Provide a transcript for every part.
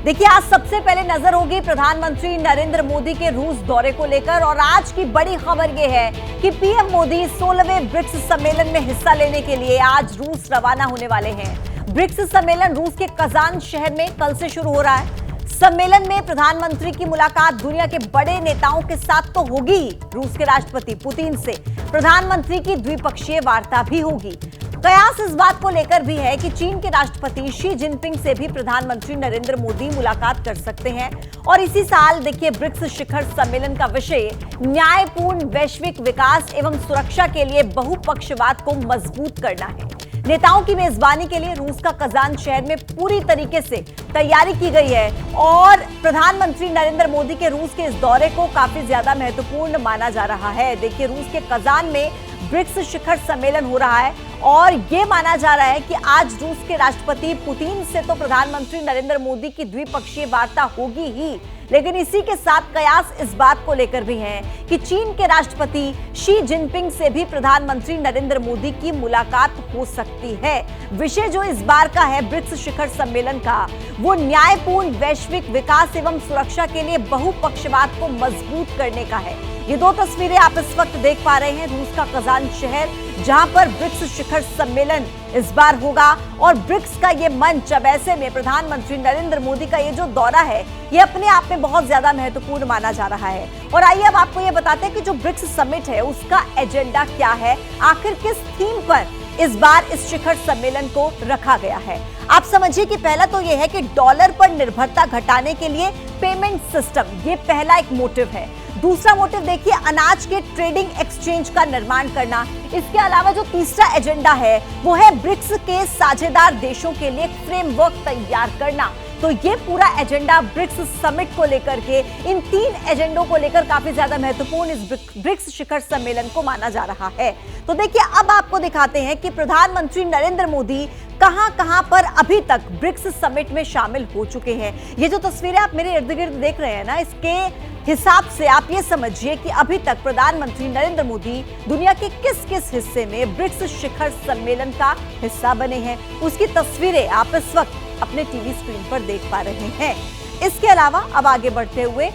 देखिए, आज सबसे पहले नजर होगी प्रधानमंत्री नरेंद्र मोदी के रूस दौरे को लेकर। और आज की बड़ी खबर यह है कि पीएम मोदी 16वें ब्रिक्स सम्मेलन में हिस्सा लेने के लिए आज रूस रवाना होने वाले हैं। ब्रिक्स सम्मेलन रूस के कजान शहर में कल से शुरू हो रहा है। सम्मेलन में प्रधानमंत्री की मुलाकात दुनिया के बड़े नेताओं के साथ तो होगी, रूस के राष्ट्रपति पुतिन से प्रधानमंत्री की द्विपक्षीय वार्ता भी होगी। कयास इस बात को लेकर भी है कि चीन के राष्ट्रपति शी जिनपिंग से भी प्रधानमंत्री नरेंद्र मोदी मुलाकात कर सकते हैं। और इसी साल देखिए, ब्रिक्स शिखर सम्मेलन का विषय न्यायपूर्ण वैश्विक विकास एवं सुरक्षा के लिए बहुपक्षवाद को मजबूत करना है। नेताओं की मेजबानी के लिए रूस का कजान शहर में पूरी तरीके से तैयारी की गई है और प्रधानमंत्री नरेंद्र मोदी के रूस के इस दौरे को काफी ज्यादा महत्वपूर्ण माना जा रहा है। देखिए, रूस के कजान में ब्रिक्स शिखर सम्मेलन हो रहा है और ये माना जा रहा है कि आज रूस के राष्ट्रपति पुतिन से तो प्रधानमंत्री नरेंद्र मोदी की द्विपक्षीय वार्ता होगी ही, लेकिन इसी के साथ कयास इस बात को लेकर भी है कि चीन के राष्ट्रपति शी जिनपिंग से भी प्रधानमंत्री नरेंद्र मोदी की मुलाकात हो सकती है। विषय जो इस बार का है ब्रिक्स शिखर सम्मेलन का, वो न्यायपूर्ण वैश्विक विकास एवं सुरक्षा के लिए बहुपक्षवाद को मजबूत करने का है। ये दो तस्वीरें आप इस वक्त देख पा रहे हैं, रूस का कजान शहर जहां पर ब्रिक्स शिखर सम्मेलन इस बार होगा। और ब्रिक्स का ये मंच, अब ऐसे में प्रधानमंत्री नरेंद्र मोदी का ये जो दौरा है, ये अपने आप में बहुत ज्यादा महत्वपूर्ण माना जा रहा है। और आइए अब आपको ये बताते हैं कि जो ब्रिक्स समिट है उसका एजेंडा क्या है, आखिर किस थीम पर इस बार इस शिखर सम्मेलन को रखा गया है। आप समझिए कि पहला तो यह है कि डॉलर पर निर्भरता घटाने के लिए पेमेंट सिस्टम, ये पहला एक मोटिव है। दूसरा मोटिव देखिए, अनाज के ट्रेडिंग एक्सचेंज का निर्माण करना। इसके अलावा जो तीसरा एजेंडा है वो है ब्रिक्स के साझेदार देशों के लिए फ्रेमवर्क तैयार करना। तो ये पूरा एजेंडा ब्रिक्स समिट को लेकर के, इन तीन एजेंडों को लेकर काफी ज्यादा महत्वपूर्ण इस ब्रिक्स शिखर सम्मेलन को माना जा रहा है। तो देखिए, अब आपको दिखाते हैं कि प्रधानमंत्री नरेंद्र मोदी कहां पर अभी तक ब्रिक्स समिट में शामिल हो चुके हैं। ये जो तस्वीरें आप मेरे इर्द गिर्द देख रहे हैं ना, इसके हिसाब से आप ये समझिए कि अभी तक प्रधानमंत्री नरेंद्र मोदी दुनिया के किस किस हिस्से में ब्रिक्स शिखर सम्मेलन का हिस्सा बने हैं, उसकी तस्वीरें आप इस वक्त अपने टीवी स्क्रीन पर देख पा रहे हैं। इसके अलावा अब आगे बढ़ते हुए,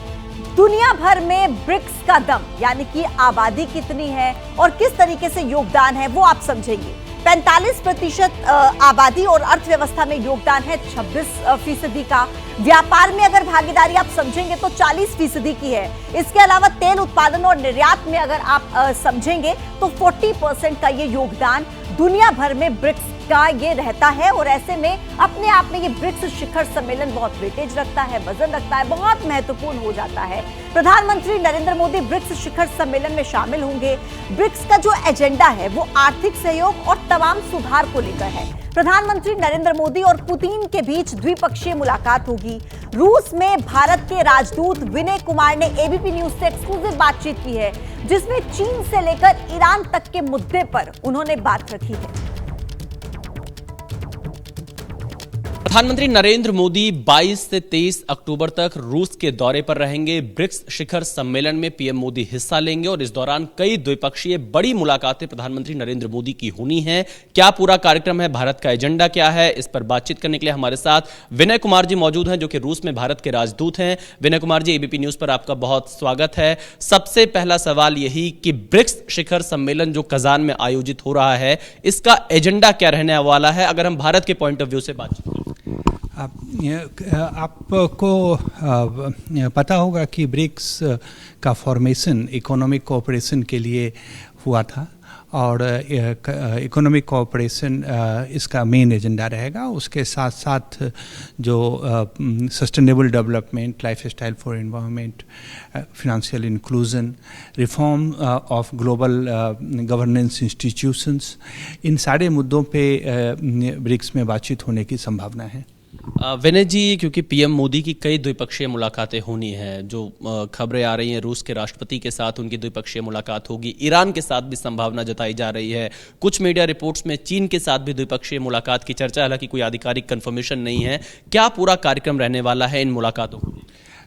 दुनिया भर में ब्रिक्स का दम, यानी कि आबादी कितनी है और किस तरीके से योगदान है, वो आप समझेंगे। 45% आबादी और अर्थव्यवस्था में योगदान है 26% का। व्यापार में अगर भागीदारी आप समझेंगे तो 40% की है। इसके अलावा तेल उत्पादन और निर्यात में अगर आप समझेंगे तो 40% का ये योगदान दुनिया भर में ब्रिक्स का ये रहता है। और ऐसे में अपने आप में ये ब्रिक्स शिखर सम्मेलन बहुत वेटेज रखता है, वजन रखता है, बहुत महत्वपूर्ण हो जाता है। प्रधानमंत्री नरेंद्र मोदी ब्रिक्स शिखर सम्मेलन में शामिल होंगे। ब्रिक्स का जो एजेंडा है वो आर्थिक सहयोग और तमाम सुधार को लेकर है। प्रधानमंत्री नरेंद्र मोदी और पुतिन के बीच द्विपक्षीय मुलाकात होगी। रूस में भारत के राजदूत विनय कुमार ने एबीपी न्यूज से एक्सक्लूसिव बातचीत की है, जिसमें चीन से लेकर ईरान तक के मुद्दे पर उन्होंने बात रखी है। प्रधानमंत्री नरेंद्र मोदी 22 से 23 अक्टूबर तक रूस के दौरे पर रहेंगे। ब्रिक्स शिखर सम्मेलन में पीएम मोदी हिस्सा लेंगे और इस दौरान कई द्विपक्षीय बड़ी मुलाकातें प्रधानमंत्री नरेंद्र मोदी की होनी है। क्या पूरा कार्यक्रम है, भारत का एजेंडा क्या है, इस पर बातचीत करने के लिए हमारे साथ विनय कुमार जी मौजूद हैं, जो कि रूस में भारत के राजदूत हैं। विनय कुमार जी, एबीपी न्यूज पर आपका बहुत स्वागत है। सबसे पहला सवाल यही कि ब्रिक्स शिखर सम्मेलन जो कजान में आयोजित हो रहा है, इसका एजेंडा क्या रहने वाला है, अगर हम भारत के पॉइंट ऑफ व्यू से बातचीत करें? आपको पता होगा कि ब्रिक्स का फॉर्मेशन इकोनॉमिक कोऑपरेशन के लिए हुआ था और इकोनॉमिक कोऑपरेशन इसका मेन एजेंडा रहेगा। उसके साथ साथ जो sustainable development, lifestyle for environment, financial inclusion, reform of global governance institutions, इन सारे मुद्दों पे ब्रिक्स में बातचीत होने की संभावना है। विनय जी, क्योंकि पीएम मोदी की कई द्विपक्षीय मुलाकातें होनी हैं, जो खबरें आ रही हैं रूस के राष्ट्रपति के साथ उनकी द्विपक्षीय मुलाकात होगी, ईरान के साथ भी संभावना जताई जा रही है, कुछ मीडिया रिपोर्ट्स में चीन के साथ भी द्विपक्षीय मुलाकात की चर्चा, हालांकि कोई आधिकारिक कंफर्मेशन नहीं है। क्या पूरा कार्यक्रम रहने वाला है इन मुलाकातों को?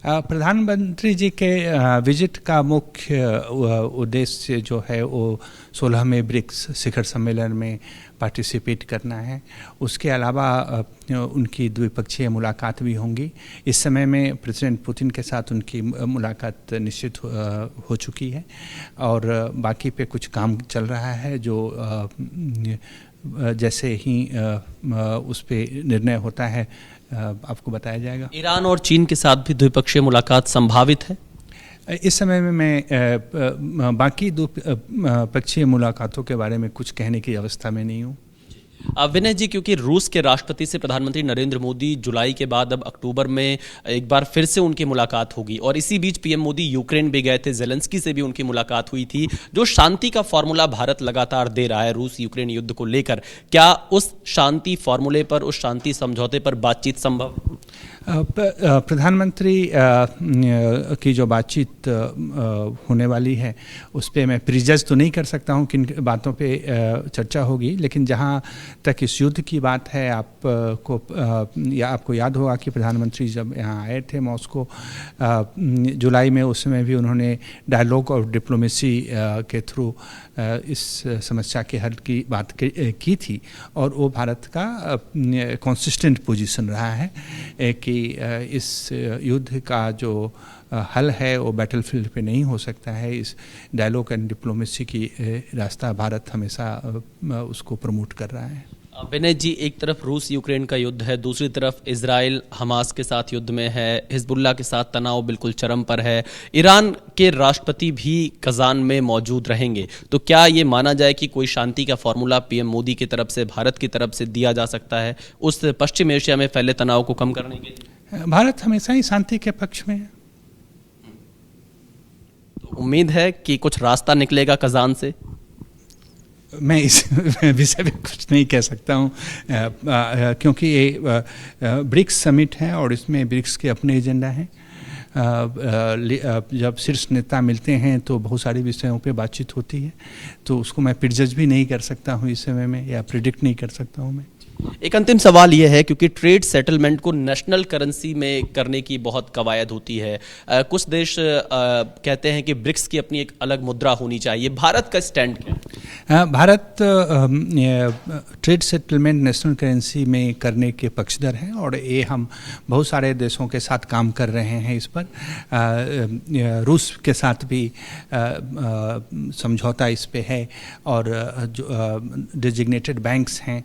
प्रधानमंत्री जी के विजिट का मुख्य उद्देश्य जो है वो 16वें ब्रिक्स शिखर सम्मेलन में पार्टिसिपेट करना है। उसके अलावा उनकी द्विपक्षीय मुलाकात भी होंगी। इस समय में प्रेसिडेंट पुतिन के साथ उनकी मुलाकात निश्चित हो चुकी है और बाकी पे कुछ काम चल रहा है जो जैसे ही उस पे निर्णय होता है आपको बताया जाएगा। ईरान और चीन के साथ भी द्विपक्षीय मुलाकात संभावित है। इस समय में मैं बाकी द्विपक्षीय मुलाकातों के बारे में कुछ कहने की अवस्था में नहीं हूँ। विनय जी, क्योंकि रूस के राष्ट्रपति से प्रधानमंत्री नरेंद्र मोदी जुलाई के बाद अब अक्टूबर में एक बार फिर से उनकी मुलाकात होगी और इसी बीच पीएम मोदी यूक्रेन भी गए थे, जेलेंस्की से भी उनकी मुलाकात हुई थी। जो शांति का फॉर्मूला भारत लगातार दे रहा है रूस यूक्रेन युद्ध को लेकर, क्या उस शांति फॉर्मूले पर, उस शांति समझौते पर बातचीत संभव? प्रधानमंत्री की जो बातचीत होने वाली है उस पर मैं प्रीजज तो नहीं कर सकता हूँ किन बातों पे चर्चा होगी, लेकिन जहाँ तक इस युद्ध की बात है आपको याद होगा कि प्रधानमंत्री जब यहाँ आए थे मॉस्को जुलाई में, उस समय भी उन्होंने डायलॉग और डिप्लोमेसी के थ्रू इस समस्या के हल की बात की थी और वो भारत का कंसिस्टेंट पोजीशन रहा है कि इस युद्ध का जो हल है वो बैटलफील्ड पे नहीं हो सकता है। इस डायलॉग एंड डिप्लोमेसी की रास्ता भारत हमेशा उसको प्रमोट कर रहा है। विनय जी, एक तरफ रूस यूक्रेन का युद्ध है, दूसरी तरफ इजराइल हमास के साथ युद्ध में है, हिजबुल्लाह के साथ तनाव बिल्कुल चरम पर है, ईरान के राष्ट्रपति भी कजान में मौजूद रहेंगे, तो क्या ये माना जाए कि कोई शांति का फॉर्मूला पीएम मोदी की तरफ से, भारत की तरफ से दिया जा सकता है उस पश्चिम एशिया में फैले तनाव को कम करने के लिए? भारत हमेशा ही शांति के पक्ष में है। तो उम्मीद है कि कुछ रास्ता निकलेगा कजान से? मैं इस विषय में कुछ नहीं कह सकता हूँ क्योंकि ये ब्रिक्स समिट है और इसमें ब्रिक्स के अपने एजेंडा हैं। जब शीर्ष नेता मिलते हैं तो बहुत सारे विषयों पे बातचीत होती है, तो उसको मैं प्रिजज भी नहीं कर सकता हूँ इस समय में, या प्रिडिक्ट नहीं कर सकता हूँ मैं। एक अंतिम सवाल यह है, क्योंकि ट्रेड सेटलमेंट को नेशनल करेंसी में करने की बहुत कवायद होती है, कुछ देश कहते हैं कि ब्रिक्स की अपनी एक अलग मुद्रा होनी चाहिए, भारत का स्टैंड क्या है? Bharat trade settlement national currency में करने के पक्षधर हैं और ये हम बहुत सारे देशों के साथ काम कर रहे हैं इस पर। रूस के साथ भी समझौता इस पे है और जो डेजिग्नेटेड बैंक्स हैं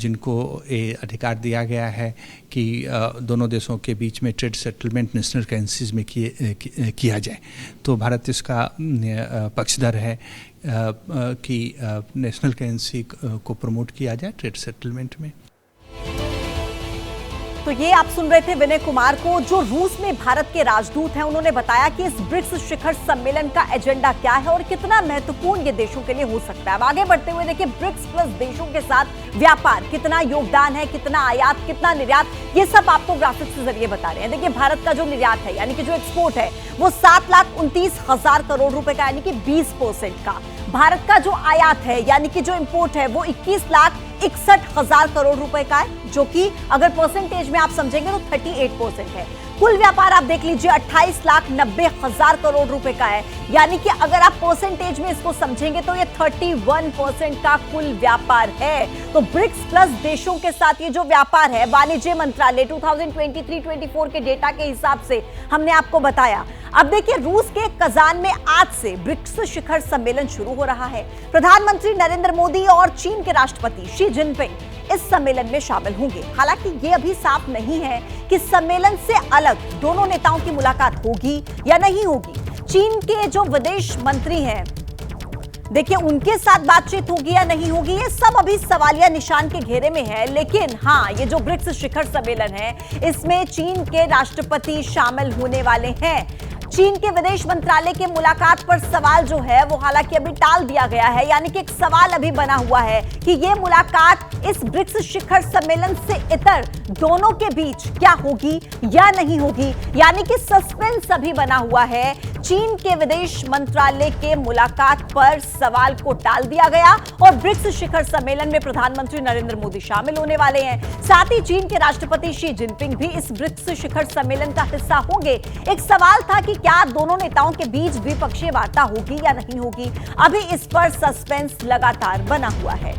जिनको ये अधिकार दिया गया है कि दोनों देशों के बीच में ट्रेड सेटलमेंट नेशनल करेंसीज में किया जाए, तो भारत इसका पक्षधर है कि नेशनल करेंसी को प्रमोट किया जाए ट्रेड सेटलमेंट में। तो ये आप सुन रहे थे विनय कुमार को, जो रूस में भारत के राजदूत हैं। उन्होंने बताया कि इस ब्रिक्स शिखर सम्मेलन का एजेंडा क्या है और कितना महत्वपूर्ण ये देशों के लिए हो सकता है। अब आगे बढ़ते हुए देखिए, ब्रिक्स प्लस देशों के साथ व्यापार, कितना योगदान है, कितना आयात, कितना निर्यात, ये सब आपको ग्राफिक्स के जरिए बता रहे हैं। देखिए, भारत का जो निर्यात है यानी कि जो एक्सपोर्ट है वो 7,29,000 करोड़ रुपए का यानी कि 20% का। भारत का जो आयात है यानी कि जो इंपोर्ट है वो 21,61,000 करोड़ रुपए का है, जो कि अगर परसेंटेज में आप समझेंगे तो 38% है। कुल व्यापार आप देख लीजिए 28,90,000 करोड़ रुपए का है, यानी कि अगर आप परसेंटेज में इसको समझेंगे तो ये 31% का कुल व्यापार है। तो ब्रिक्स प्लस देशों के साथ ये जो व्यापार है, वाणिज्य मंत्रालय 2023-24 के डेटा के हिसाब से हमने आपको बताया। अब देखिए, रूस के कजान में आज से ब्रिक्स शिखर सम्मेलन शुरू हो रहा है। प्रधानमंत्री नरेंद्र मोदी और चीन के राष्ट्रपति शी जिनपिंग इस सम्मेलन में शामिल होंगे। हालांकि ये अभी साफ नहीं है कि सम्मेलन से अलग दोनों नेताओं की मुलाकात होगी या नहीं होगी। चीन के जो विदेश मंत्री हैं, देखिए, उनके साथ बातचीत होगी या नहीं होगी, ये सब अभी सवालिया निशान के घेरे में है। लेकिन हाँ, ये जो ब्रिक्स शिखर सम्मेलन है इसमें चीन के राष्ट्रपति शामिल होने वाले हैं। चीन के विदेश मंत्रालय के मुलाकात पर सवाल जो है वो हालांकि अभी टाल दिया गया है, यानी कि एक सवाल अभी बना हुआ है कि ये मुलाकात इस ब्रिक्स शिखर सम्मेलन से इतर दोनों के बीच क्या होगी या नहीं होगी, यानी कि सस्पेंस अभी बना हुआ है। चीन के विदेश मंत्रालय के मुलाकात पर सवाल को टाल दिया गया और ब्रिक्स शिखर सम्मेलन में प्रधानमंत्री नरेंद्र मोदी शामिल होने वाले हैं। साथ ही चीन के राष्ट्रपति शी जिनपिंग भी इस ब्रिक्स शिखर सम्मेलन का हिस्सा होंगे। एक सवाल था कि क्या दोनों नेताओं के बीच द्विपक्षीय वार्ता होगी या नहीं होगी। अभी इस पर सस्पेंस लगातार बना हुआ है।